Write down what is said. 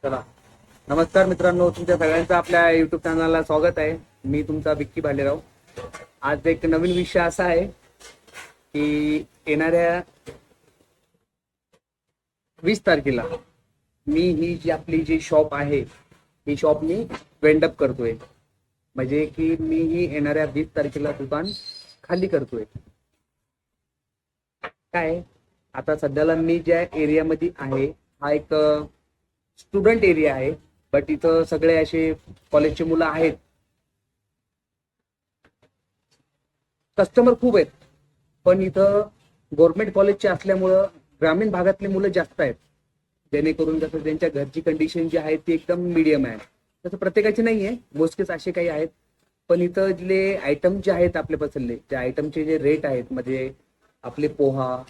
चला. नमस्कार मित्रांनो, तुमच्या सगळ्यांचं आपल्या युट्यूब चॅनलला स्वागत आहे. मी तुमचा विक्की भालेराव. आज एक नवीन विषय असा आहे की येणाऱ्या 20 तारखेला मी ही जी आपली जी शॉप आहे ही शॉप मी वेंडअप करतोय. म्हणजे की मी ही येणाऱ्या 20 तारखेला दुकान खाली करतोय. काय आता सध्याला मी ज्या एरियामध्ये आहे हा एक स्टुडंट एरिया आहे. बट इथं सगळे असे कॉलेजचे मुलं आहेत. कस्टमर खूप आहेत. पण इथं गव्हर्नमेंट कॉलेजचे असल्यामुळं ग्रामीण भागातली मुलं जास्त आहेत. जेणेकरून कसं त्यांच्या घरची कंडिशन जी आहे ती एकदम मीडियम आहे. तसं प्रत्येकाची नाही आहे, मोजकेच असे काही आहेत. पण इथं जे आयटम जे आहेत आपले पसरले, त्या आयटमचे जे रेट आहेत म्हणजे आपले पोहा,